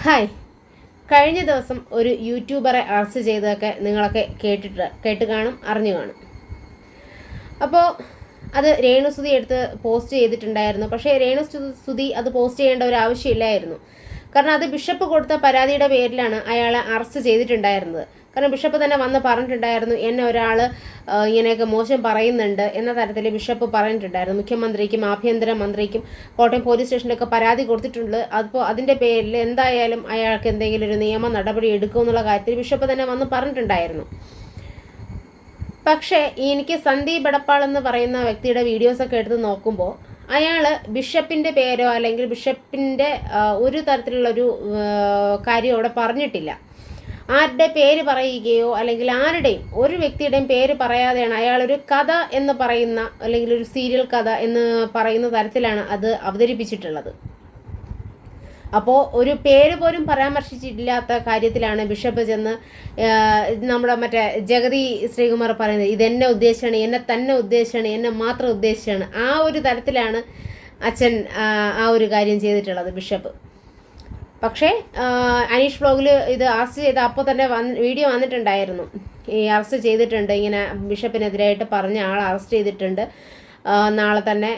Hi, കഴിഞ്ഞ ദിവസം ഒരു യൂട്യൂബറെ അറസ്റ്റ് ചെയ്തതൊക്കെ നിങ്ങളൊക്കെ കേട്ട് കാണും, അറിഞ്ഞു കാണും. അപ്പോൾ അത് രേണുസുതി എടുത്ത് പോസ്റ്റ് ചെയ്തിട്ടുണ്ടായിരുന്നു. പക്ഷേ രേണുസുതി അത് പോസ്റ്റ് ചെയ്യേണ്ട ഒരു ആവശ്യമില്ലായിരുന്നു. കാരണം അത് ബിഷപ്പ് കൊടുത്ത പരാതിയുടെ പേരിലാണ് അയാളെ അറസ്റ്റ് ചെയ്തിട്ടുണ്ടായിരുന്നത്. കാരണം ബിഷപ്പ് തന്നെ വന്ന് പറഞ്ഞിട്ടുണ്ടായിരുന്നു, എന്നെ ഒരാൾ ഇങ്ങനെയൊക്കെ മോശം പറയുന്നുണ്ട് എന്ന തരത്തിൽ ബിഷപ്പ് പറഞ്ഞിട്ടുണ്ടായിരുന്നു. മുഖ്യമന്ത്രിക്കും ആഭ്യന്തര മന്ത്രിക്കും കോട്ടയം പോലീസ് സ്റ്റേഷനിലൊക്കെ പരാതി കൊടുത്തിട്ടുണ്ട്. അപ്പോൾ അതിൻ്റെ പേരിൽ എന്തായാലും അയാൾക്ക് എന്തെങ്കിലും ഒരു നിയമ നടപടി എടുക്കുമെന്നുള്ള കാര്യത്തിൽ ബിഷപ്പ് തന്നെ വന്ന് പറഞ്ഞിട്ടുണ്ടായിരുന്നു. പക്ഷേ എനിക്ക് സന്ദീപ് എടപ്പാൾ എന്ന് പറയുന്ന വ്യക്തിയുടെ വീഡിയോസൊക്കെ എടുത്ത് നോക്കുമ്പോൾ അയാൾ ബിഷപ്പിൻ്റെ പേരോ അല്ലെങ്കിൽ ബിഷപ്പിൻ്റെ ഒരു തരത്തിലുള്ളൊരു കാര്യം അവിടെ പറഞ്ഞിട്ടില്ല. ആരുടെ പേര് പറയുകയോ അല്ലെങ്കിൽ ആരുടെയും ഒരു വ്യക്തിയുടെയും പേര് പറയാതെയാണ് അയാളൊരു കഥ എന്ന് പറയുന്ന അല്ലെങ്കിൽ ഒരു സീരിയൽ കഥ എന്ന് പറയുന്ന തരത്തിലാണ് അത് അവതരിപ്പിച്ചിട്ടുള്ളത്. അപ്പോൾ ഒരു പേര് പോലും പരാമർശിച്ചിട്ടില്ലാത്ത കാര്യത്തിലാണ് ബിഷപ്പ് ചെന്ന് നമ്മുടെ മറ്റേ ജഗതി ശ്രീകുമാർ പറയുന്നത്, ഇതെന്നെ ഉദ്ദേശിച്ചാണ്, എന്നെ തന്നെ ഉദ്ദേശിച്ചാണ്, എന്നെ മാത്രം ഉദ്ദേശിച്ചാണ്. ആ ഒരു തരത്തിലാണ് അച്ഛൻ ആ ഒരു കാര്യം ചെയ്തിട്ടുള്ളത് ബിഷപ്പ്. പക്ഷേ അനീഷ് വ്ലോഗിൽ ഇത് അറസ്റ്റ് ചെയ്ത് അപ്പോൾ തന്നെ വീഡിയോ വന്നിട്ടുണ്ടായിരുന്നു, ഈ അറസ്റ്റ് ചെയ്തിട്ടുണ്ട്, ഇങ്ങനെ ബിഷപ്പിനെതിരായിട്ട് പറഞ്ഞ ആൾ അറസ്റ്റ് ചെയ്തിട്ടുണ്ട്, നാളെ തന്നെ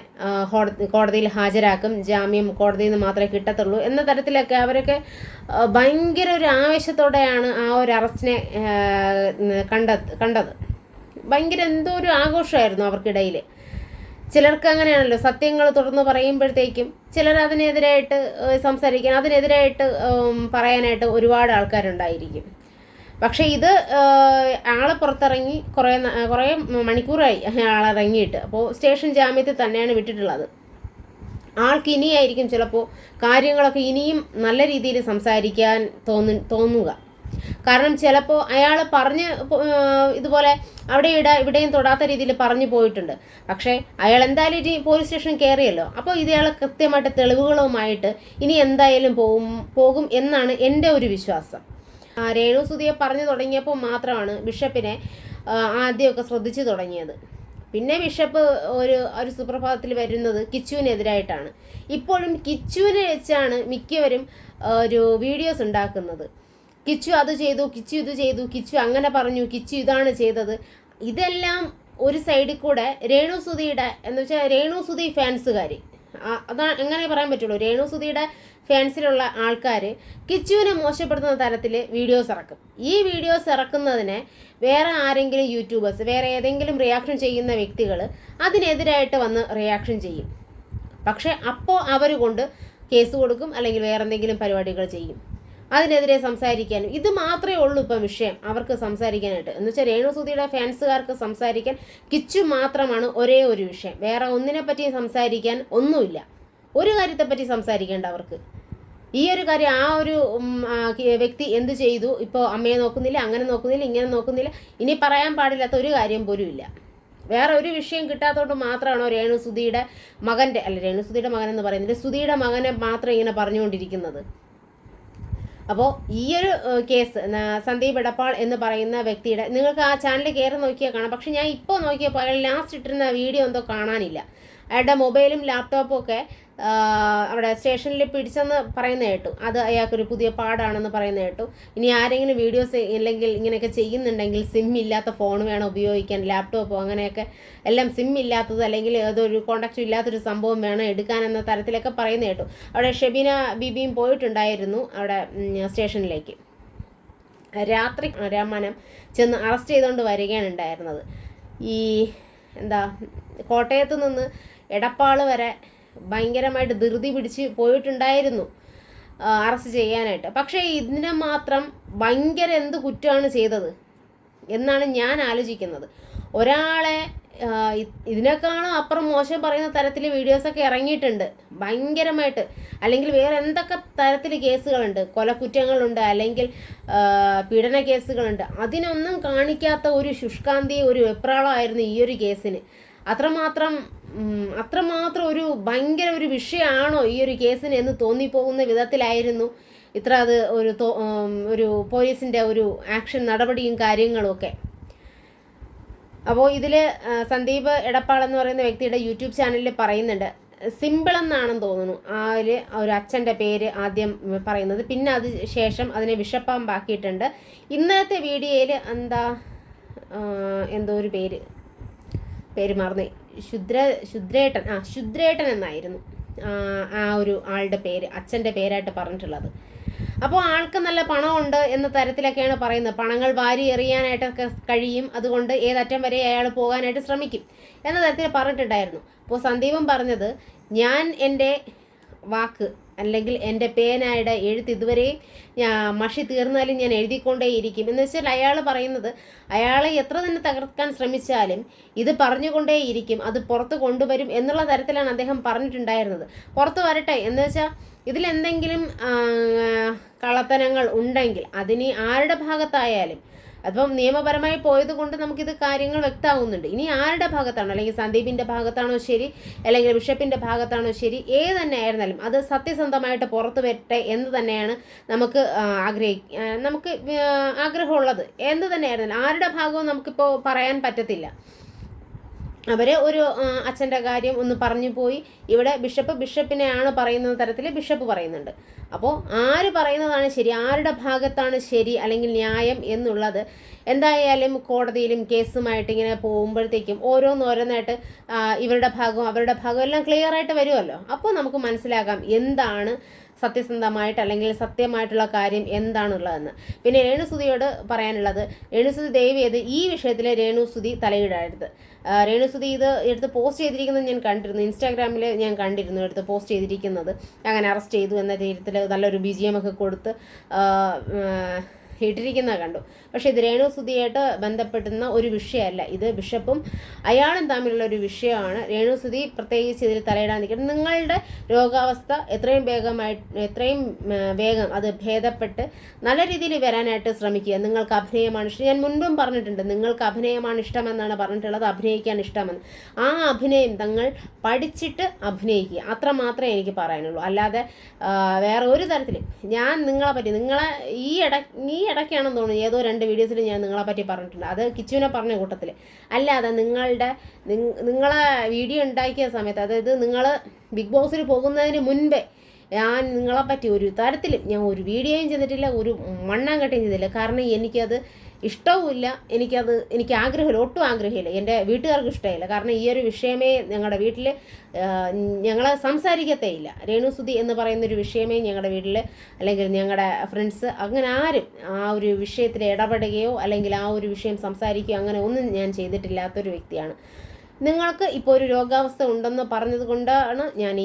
കോടതിയിൽ ഹാജരാക്കും, ജാമ്യം കോടതിയിൽ നിന്ന് മാത്രമേ കിട്ടത്തുള്ളൂ എന്ന തരത്തിലൊക്കെ അവരൊക്കെ ഭയങ്കര ഒരു ആവേശത്തോടെയാണ് ആ ഒരു അറസ്റ്റിനെ കണ്ടത്. ഭയങ്കര എന്തോ ഒരു ആഘോഷമായിരുന്നു അവർക്കിടയിൽ. ചിലർക്ക് അങ്ങനെയാണല്ലോ, സത്യങ്ങൾ തുറന്ന് പറയുമ്പോഴത്തേക്കും ചിലർ അതിനെതിരായിട്ട് സംസാരിക്കാൻ, അതിനെതിരായിട്ട് പറയാനായിട്ട് ഒരുപാട് ആൾക്കാരുണ്ടായിരിക്കും. പക്ഷേ ഇത് ആളെ പുറത്തിറങ്ങി കുറേ മണിക്കൂറായി ആളിറങ്ങിയിട്ട്. അപ്പോൾ സ്റ്റേഷൻ ജാമ്യത്തിൽ തന്നെയാണ് വിട്ടിട്ടുള്ളത്. ആൾക്ക് ഇനിയായിരിക്കും ചിലപ്പോൾ കാര്യങ്ങളൊക്കെ ഇനിയും നല്ല രീതിയിൽ സംസാരിക്കാൻ തോന്നുക. കാരണം ചിലപ്പോൾ അയാൾ പറഞ്ഞ് ഇതുപോലെ അവിടെ ഇവിടെയും തൊടാത്ത രീതിയിൽ പറഞ്ഞു പോയിട്ടുണ്ട്. പക്ഷേ അയാൾ എന്തായാലും പോലീസ് സ്റ്റേഷൻ കയറിയല്ലോ. അപ്പോൾ ഇയാൾ കൃത്യമായിട്ട് തെളിവുകളുമായിട്ട് ഇനി എന്തായാലും പോകും എന്നാണ് എൻ്റെ ഒരു വിശ്വാസം. രേണുസുതിയെ പറഞ്ഞു തുടങ്ങിയപ്പോൾ മാത്രമാണ് ബിഷപ്പിനെ ആദ്യമൊക്കെ ശ്രദ്ധിച്ചു തുടങ്ങിയത്. പിന്നെ ബിഷപ്പ് ഒരു സുപ്രഭാതത്തിൽ വരുന്നത് കിച്ചുവിനെതിരായിട്ടാണ്. ഇപ്പോഴും കിച്ചുവിനെ വെച്ചാണ് മിക്കവരും ഒരു വീഡിയോസ് ഉണ്ടാക്കുന്നത്. കിച്ചു അത് ചെയ്തു, കിച്ചു ഇത് ചെയ്തു, കിച്ചു അങ്ങനെ പറഞ്ഞു, കിച്ചു ഇതാണ് ചെയ്തത്. ഇതെല്ലാം ഒരു സൈഡിൽ കൂടെ രേണുസുതിയുടെ എന്ന് വെച്ചാൽ രേണുസുതി ഫാൻസുകാർ, അതാണ് എങ്ങനെ പറയാൻ പറ്റുള്ളൂ, രേണുസുതിയുടെ ഫാൻസിലുള്ള ആൾക്കാർ കിച്ചുവിനെ മോശപ്പെടുത്തുന്ന തരത്തിൽ വീഡിയോസ് ഇറക്കും. ഈ വീഡിയോസ് ഇറക്കുന്നതിനെ വേറെ ആരെങ്കിലും യൂട്യൂബേഴ്സ്, വേറെ ഏതെങ്കിലും റിയാക്ഷൻ ചെയ്യുന്ന വ്യക്തികൾ അതിനെതിരായിട്ട് വന്ന് റിയാക്ഷൻ ചെയ്യും. പക്ഷേ അപ്പോൾ അവർ കൊണ്ട് കേസ് കൊടുക്കും അല്ലെങ്കിൽ വേറെ എന്തെങ്കിലും പരിപാടികൾ ചെയ്യും, അതിനെതിരെ സംസാരിക്കാനും. ഇത് മാത്രമേ ഉള്ളൂ ഇപ്പം വിഷയം അവർക്ക് സംസാരിക്കാനായിട്ട്. എന്ന് വെച്ചാൽ രേണുസുതിയുടെ ഫാൻസുകാർക്ക് സംസാരിക്കാൻ കിച്ചു മാത്രമാണ് ഒരേ ഒരു വിഷയം. വേറെ ഒന്നിനെ പറ്റി സംസാരിക്കാൻ ഒന്നുമില്ല. ഒരു കാര്യത്തെപ്പറ്റി സംസാരിക്കേണ്ട അവർക്ക്. ഈ ഒരു കാര്യം, ആ ഒരു വ്യക്തി എന്ത് ചെയ്തു, ഇപ്പോൾ അമ്മയെ നോക്കുന്നില്ല, അങ്ങനെ നോക്കുന്നില്ല, ഇങ്ങനെ നോക്കുന്നില്ല, ഇനി പറയാൻ പാടില്ലാത്ത ഒരു കാര്യം പോലും ഇല്ല. വേറെ ഒരു വിഷയം കിട്ടാത്തതുകൊണ്ട് മാത്രമാണോ രേണുസുതിയുടെ മകൻ്റെ, അല്ല രേണുസുതിയുടെ മകൻ എന്ന് പറയുന്നത്, സുധിയുടെ മകനെ മാത്രം ഇങ്ങനെ പറഞ്ഞുകൊണ്ടിരിക്കുന്നത്. അപ്പോൾ ഈ ഒരു കേസ് സന്ദീപ് എടപ്പാൾ എന്ന് പറയുന്ന വ്യക്തിയുടെ, നിങ്ങൾക്ക് ആ ചാനൽ കയറി നോക്കിയാൽ കാണാം. പക്ഷെ ഞാൻ ഇപ്പോൾ നോക്കിയപ്പോൾ അയാൾ ലാസ്റ്റ് ഇട്ടിരുന്ന വീഡിയോ എന്തോ കാണാനില്ല. അയാളുടെ മൊബൈലും ലാപ്ടോപ്പും ഒക്കെ അവിടെ സ്റ്റേഷനിൽ പിടിച്ചെന്ന് പറയുന്ന കേട്ടു. അത് അയാൾക്കൊരു പുതിയ പാടാണെന്ന് പറയുന്ന കേട്ടു. ഇനി ആരെങ്കിലും വീഡിയോസ് ഇല്ലെങ്കിൽ ഇങ്ങനെയൊക്കെ ചെയ്യുന്നുണ്ടെങ്കിൽ സിം ഇല്ലാത്ത ഫോൺ വേണം ഉപയോഗിക്കാൻ, ലാപ്ടോപ്പോ അങ്ങനെയൊക്കെ എല്ലാം സിം ഇല്ലാത്തത് അല്ലെങ്കിൽ അതൊരു കോണ്ടാക്റ്റും ഇല്ലാത്തൊരു സംഭവം വേണം എടുക്കാൻ എന്ന തരത്തിലൊക്കെ പറയുന്ന കേട്ടു. അവിടെ ഷെബീന ബീബിയും പോയിട്ടുണ്ടായിരുന്നു അവിടെ സ്റ്റേഷനിലേക്ക്. രാത്രി രാമനം ചെന്ന് അറസ്റ്റ് ചെയ്തുകൊണ്ട് വരികയാണ് ഉണ്ടായിരുന്നത്. ഈ കോട്ടയത്ത് നിന്ന് എടപ്പാൾ വരെ ഭയങ്കരമായിട്ട് ധൃതി പിടിച്ച് പോയിട്ടുണ്ടായിരുന്നു അറസ്റ്റ് ചെയ്യാനായിട്ട്. പക്ഷേ ഇതിനെ മാത്രം ഭയങ്കര എന്ത് കുറ്റമാണ് ചെയ്തത് എന്നാണ് ഞാൻ ആലോചിക്കുന്നത്. ഒരാളെ ഇതിനേക്കാളും അപ്പുറം മോശം പറയുന്ന തരത്തിൽ വീഡിയോസൊക്കെ ഇറങ്ങിയിട്ടുണ്ട് ഭയങ്കരമായിട്ട്. അല്ലെങ്കിൽ വേറെ എന്തൊക്കെ തരത്തിൽ കേസുകളുണ്ട്, കൊലക്കുറ്റങ്ങളുണ്ട്, അല്ലെങ്കിൽ പീഡന കേസുകളുണ്ട്. അതിനൊന്നും കാണിക്കാത്ത ഒരു ശുഷ്കാന്തി, ഒരു വെപ്രാളമായിരുന്നു ഈ ഒരു കേസിന്. അത്രമാത്രം ഒരു ഭയങ്കര ഒരു വിഷയമാണോ ഈ ഒരു കേസിന് എന്ന് തോന്നിപ്പോകുന്ന വിധത്തിലായിരുന്നു അത് ഒരു പോലീസിൻ്റെ ഒരു ആക്ഷൻ നടപടിയും കാര്യങ്ങളും ഒക്കെ. അപ്പോൾ ഇതിൽ സന്ദീപ് എടപ്പാൾ എന്ന് പറയുന്ന വ്യക്തിയുടെ യൂട്യൂബ് ചാനലിൽ പറയുന്നുണ്ട്, സിമ്പിൾ എന്നാണെന്ന് തോന്നുന്നു ഒരു അച്ഛൻ്റെ പേര് ആദ്യം പറയുന്നത്. പിന്നെ അത് ശേഷം അതിനെ വിഷപ്പാമ്പാക്കിയിട്ടുണ്ട്. ഇന്നത്തെ വീഡിയോയിൽ എന്തോ ഒരു പേര് മറന്നു, ശുദ്രേട്ടൻ എന്നായിരുന്നു ആ ഒരു ആളുടെ പേര്, അച്ഛൻ്റെ പേരായിട്ട് പറഞ്ഞിട്ടുള്ളത്. അപ്പോൾ ആൾക്ക് നല്ല പണമുണ്ട് എന്ന തരത്തിലൊക്കെയാണ് പറയുന്നത്. പണങ്ങൾ വാരി എറിയാനായിട്ടൊക്കെ കഴിയും, അതുകൊണ്ട് ഏതറ്റം വരെ അയാൾ പോകാനായിട്ട് ശ്രമിക്കും എന്ന തരത്തിൽ പറഞ്ഞിട്ടുണ്ടായിരുന്നു. അപ്പോൾ സന്ദീപം പറഞ്ഞത്, ഞാൻ എൻ്റെ വാക്ക് അല്ലെങ്കിൽ എൻ്റെ പേനായുടെ എഴുത്ത് ഇതുവരെയും മഷി തീർന്നാലും ഞാൻ എഴുതിക്കൊണ്ടേയിരിക്കും എന്ന് വെച്ചാൽ അയാൾ പറയുന്നത്, അയാളെ എത്ര തന്നെ തകർക്കാൻ ശ്രമിച്ചാലും ഇത് പറഞ്ഞുകൊണ്ടേയിരിക്കും, അത് പുറത്ത് കൊണ്ടുവരും എന്നുള്ള തരത്തിലാണ് അദ്ദേഹം പറഞ്ഞിട്ടുണ്ടായിരുന്നത്. പുറത്ത് വരട്ടെ എന്ന് വെച്ചാൽ ഇതിലെന്തെങ്കിലും കള്ളത്തനങ്ങൾ ഉണ്ടെങ്കിൽ അതിന് ആരുടെ ഭാഗത്തായാലും, അപ്പം നിയമപരമായി പോയത് കൊണ്ട് നമുക്കിത് കാര്യങ്ങൾ വ്യക്തമാകുന്നുണ്ട്. ഇനി ആരുടെ ഭാഗത്താണോ, അല്ലെങ്കിൽ സന്ദീപിൻ്റെ ഭാഗത്താണോ ശരി, അല്ലെങ്കിൽ ബിഷപ്പിൻ്റെ ഭാഗത്താണോ ശരി, ഏത് തന്നെ ആയിരുന്നാലും അത് സത്യസന്ധമായിട്ട് പുറത്തു വരട്ടെ എന്ന് തന്നെയാണ് നമുക്ക് ആഗ്രഹമുള്ളത്. എന്ത് തന്നെ ആയിരുന്നാലും ആരുടെ ഭാഗവും നമുക്കിപ്പോൾ പറയാൻ പറ്റത്തില്ല. അവരെ ഒരു അച്ഛൻ്റെ കാര്യം ഒന്ന് പറഞ്ഞു പോയി, ഇവിടെ ബിഷപ്പിനെയാണ് പറയുന്ന തരത്തിൽ ബിഷപ്പ് പറയുന്നുണ്ട്. അപ്പോൾ ആര് പറയുന്നതാണ് ശരി, ആരുടെ ഭാഗത്താണ് ശരി അല്ലെങ്കിൽ ന്യായം എന്നുള്ളത് എന്തായാലും കോടതിയിലും കേസുമായിട്ട് ഇങ്ങനെ പോകുമ്പോഴത്തേക്കും ഓരോന്നായിട്ട് ഇവരുടെ ഭാഗവും അവരുടെ ഭാഗവും എല്ലാം ക്ലിയർ ആയിട്ട് വരുമല്ലോ. അപ്പോൾ നമുക്ക് മനസ്സിലാക്കാം എന്താണ് സത്യസന്ധമായിട്ട് അല്ലെങ്കിൽ സത്യമായിട്ടുള്ള കാര്യം എന്താണുള്ളതെന്ന്. പിന്നെ രേണുസുതിയോട് പറയാനുള്ളത്, രേണുസുതി ദയവ് ചെയ്ത് ഈ വിഷയത്തിൽ രേണുസുതി തലയിടരുത്. രേണുസുതി ഇത് എടുത്ത് പോസ്റ്റ് ചെയ്തിരിക്കുന്നത് ഞാൻ കണ്ടിരുന്നു, ഇൻസ്റ്റാഗ്രാമിൽ ഞാൻ കണ്ടിരുന്നു എടുത്ത് പോസ്റ്റ് ചെയ്തിരിക്കുന്നത്. അങ്ങനെ അറസ്റ്റ് ചെയ്തു എന്ന രീതിയിൽ നല്ലൊരു BGM ഒക്കെ കൊടുത്ത് ഇട്ടിരിക്കുന്നത് കണ്ടു. പക്ഷേ ഇത് രേണുസുതിയായിട്ട് ബന്ധപ്പെടുന്ന ഒരു വിഷയമല്ല, ഇത് ബിഷപ്പും അയാളും തമ്മിലുള്ള ഒരു വിഷയമാണ്. രേണുസുതി പ്രത്യേകിച്ച് ഇതിൽ തലയിടാൻ നിൽക്കുന്നത്. നിങ്ങളുടെ രോഗാവസ്ഥ എത്രയും വേഗം അത് ഭേദപ്പെട്ട് നല്ല രീതിയിൽ വരാനായിട്ട് ശ്രമിക്കുക. നിങ്ങൾക്ക് അഭിനയമാണ് ഇഷ്ടം, ഞാൻ മുൻപും പറഞ്ഞിട്ടുണ്ട്, നിങ്ങൾക്ക് അഭിനയമാണ് ഇഷ്ടമെന്നാണ് പറഞ്ഞിട്ടുള്ളത്, അഭിനയിക്കാൻ ഇഷ്ടമെന്ന്. ആ അഭിനയം തങ്ങൾ പഠിച്ചിട്ട് അഭിനയിക്കുക, അത്ര മാത്രമേ എനിക്ക് പറയാനുള്ളൂ. അല്ലാതെ വേറെ ഒരു തരത്തിലും ഞാൻ നിങ്ങളെ ഈ ഇടയ്ക്കാണെന്ന് തോന്നുന്നു ഏതോ 2 വീഡിയോസിൽ ഞാൻ നിങ്ങളെ പറ്റി പറഞ്ഞിട്ടുണ്ട്, അത് കിച്ചുവിനെ പറഞ്ഞ കൂട്ടത്തിൽ. അല്ലാതെ നിങ്ങളെ വീഡിയോ ഉണ്ടാക്കിയ സമയത്ത്, അതായത് നിങ്ങൾ ബിഗ് ബോസിൽ പോകുന്നതിന് മുൻപേ ഞാൻ നിങ്ങളെപ്പറ്റി ഒരു തരത്തിലും ഞാൻ ഒരു വീഡിയോയും ചെയ്തിട്ടില്ല, ഒരു മണ്ണാങ്കട്ടയും ചെയ്തില്ല. കാരണം എനിക്കത് ഇഷ്ടവുമില്ല, എനിക്ക് ആഗ്രഹമില്ല, ഒട്ടും ആഗ്രഹമില്ല, എൻ്റെ വീട്ടുകാർക്ക് ഇഷ്ടമില്ല. കാരണം ഈ ഒരു വിഷയമേ ഞങ്ങളുടെ വീട്ടിൽ ഞങ്ങൾ സംസാരിക്കത്തേ ഇല്ല. രേണുസുതി എന്ന് പറയുന്നൊരു വിഷയമേ ഞങ്ങളുടെ വീട്ടിൽ അല്ലെങ്കിൽ ഞങ്ങളുടെ ഫ്രണ്ട്സ് അങ്ങനെ ആരും ആ ഒരു വിഷയത്തിൽ ഇടപെടുകയോ അല്ലെങ്കിൽ ആ ഒരു വിഷയം സംസാരിക്കുകയോ അങ്ങനെ ഒന്നും ഞാൻ ചെയ്തിട്ടില്ലാത്തൊരു വ്യക്തിയാണ്. നിങ്ങൾക്ക് ഇപ്പോൾ ഒരു രോഗാവസ്ഥ ഉണ്ടെന്ന് പറഞ്ഞത് കൊണ്ടാണ് ഞാൻ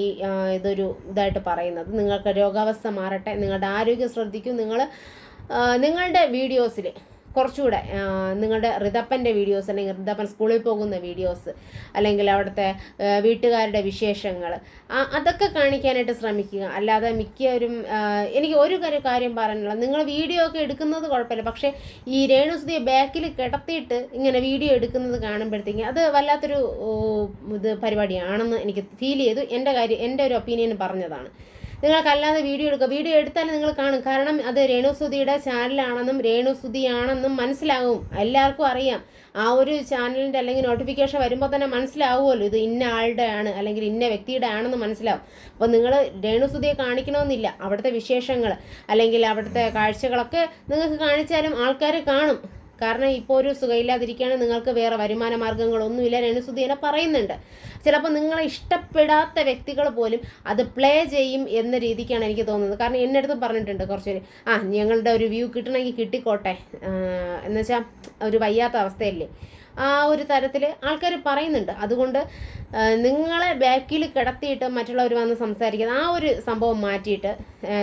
ഇതൊരു ഇതായിട്ട് പറയുന്നത്. നിങ്ങൾക്ക് രോഗാവസ്ഥ മാറട്ടെ, നിങ്ങളുടെ ആരോഗ്യം ശ്രദ്ധിക്കൂ. നിങ്ങളുടെ വീഡിയോസിൽ കുറച്ചുകൂടെ നിങ്ങളുടെ ഋതപ്പൻ്റെ വീഡിയോസ് അല്ലെങ്കിൽ ഋതപ്പൻ സ്കൂളിൽ പോകുന്ന വീഡിയോസ് അല്ലെങ്കിൽ അവിടുത്തെ വീട്ടുകാരുടെ വിശേഷങ്ങൾ അതൊക്കെ കാണിക്കാനായിട്ട് ശ്രമിക്കുക. അല്ലാതെ മിക്കവരും എനിക്ക് ഒരു കാര്യം പറയാനുള്ളത്, നിങ്ങൾ വീഡിയോ ഒക്കെ എടുക്കുന്നത് കുഴപ്പമില്ല, പക്ഷേ ഈ രേണുസുതിയെ ബാക്കിൽ കിടത്തിയിട്ട് ഇങ്ങനെ വീഡിയോ എടുക്കുന്നത് കാണുമ്പോഴത്തേക്കും അത് വല്ലാത്തൊരു പരിപാടിയാണെന്ന് എനിക്ക് ഫീൽ ചെയ്തു. എൻ്റെ ഒരു ഒപ്പീനിയൻ പറഞ്ഞതാണ്. നിങ്ങൾക്കല്ലാതെ വീഡിയോ എടുത്താലും നിങ്ങൾ കാണും. കാരണം അത് രേണുസുതിയുടെ ചാനലാണെന്നും രേണുസുതിയാണെന്നും മനസ്സിലാവും, എല്ലാവർക്കും അറിയാം. ആ ഒരു ചാനലിൻ്റെ അല്ലെങ്കിൽ നോട്ടിഫിക്കേഷൻ വരുമ്പോൾ തന്നെ മനസ്സിലാവുമല്ലോ ഇത് ഇന്ന ആളുടെ ആണ് അല്ലെങ്കിൽ ഇന്ന വ്യക്തിയുടെ ആണെന്ന് മനസ്സിലാവും. അപ്പോൾ നിങ്ങൾ രേണുസുതിയെ കാണിക്കണമെന്നില്ല, അവിടുത്തെ വിശേഷങ്ങൾ അല്ലെങ്കിൽ അവിടുത്തെ കാഴ്ചകളൊക്കെ നിങ്ങൾക്ക് കാണിച്ചാലും ആൾക്കാർ കാണും. കാരണം ഇപ്പോൾ ഒരു സുഖമില്ലാതിരിക്കുകയാണ്, നിങ്ങൾക്ക് വേറെ വരുമാന മാർഗ്ഗങ്ങളൊന്നുമില്ല, രേണുസുതിയെ പറയുന്നുണ്ട്. ചിലപ്പോൾ നിങ്ങളെ ഇഷ്ടപ്പെടാത്ത വ്യക്തികൾ പോലും അത് പ്ലേ ചെയ്യും എന്ന രീതിക്കാണ് എനിക്ക് തോന്നുന്നത്. കാരണം എൻ്റെ അടുത്ത് പറഞ്ഞിട്ടുണ്ട് കുറച്ച് ഞങ്ങളുടെ ഒരു വ്യൂ കിട്ടണമെങ്കിൽ കിട്ടിക്കോട്ടെ എന്നുവെച്ചാൽ ഒരു വയ്യാത്ത അവസ്ഥയല്ലേ, ആ ഒരു തരത്തിൽ ആൾക്കാർ പറയുന്നുണ്ട്. അതുകൊണ്ട് നിങ്ങളെ ബാക്കിൽ കിടത്തിയിട്ട് മറ്റുള്ളവർ വന്ന് സംസാരിക്കുന്നത് ആ ഒരു സംഭവം മാറ്റിയിട്ട്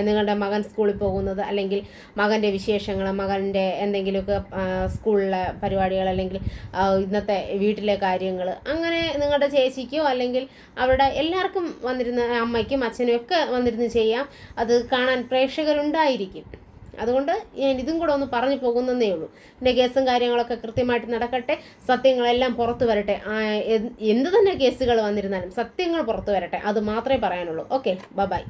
നിങ്ങളുടെ മകൻ സ്കൂളിൽ പോകുന്നത് അല്ലെങ്കിൽ മകൻ്റെ വിശേഷങ്ങൾ, മകൻ്റെ എന്തെങ്കിലുമൊക്കെ സ്കൂളിലെ പരിപാടികൾ അല്ലെങ്കിൽ ഇന്നത്തെ വീട്ടിലെ കാര്യങ്ങൾ, അങ്ങനെ നിങ്ങളുടെ ചേച്ചിക്കോ അല്ലെങ്കിൽ അവരുടെ എല്ലാവർക്കും വന്നിരുന്ന അമ്മയ്ക്കും അച്ഛനും ഒക്കെ വന്നിരുന്ന് ചെയ്യാം. അത് കാണാൻ പ്രേക്ഷകരുണ്ടായിരിക്കും. അതുകൊണ്ട് ഞാൻ ഇതും കൂടെ ഒന്ന് പറഞ്ഞു പോകുന്നതേ ഉള്ളൂ. പിന്നെ കേസും കാര്യങ്ങളൊക്കെ കൃത്യമായിട്ട് നടക്കട്ടെ, സത്യങ്ങളെല്ലാം പുറത്തു വരട്ടെ. എന്ത് തന്നെ കേസുകൾ വന്നിരുന്നാലും സത്യങ്ങൾ പുറത്തു വരട്ടെ, അത് മാത്രമേ പറയാനുള്ളൂ. Okay, by.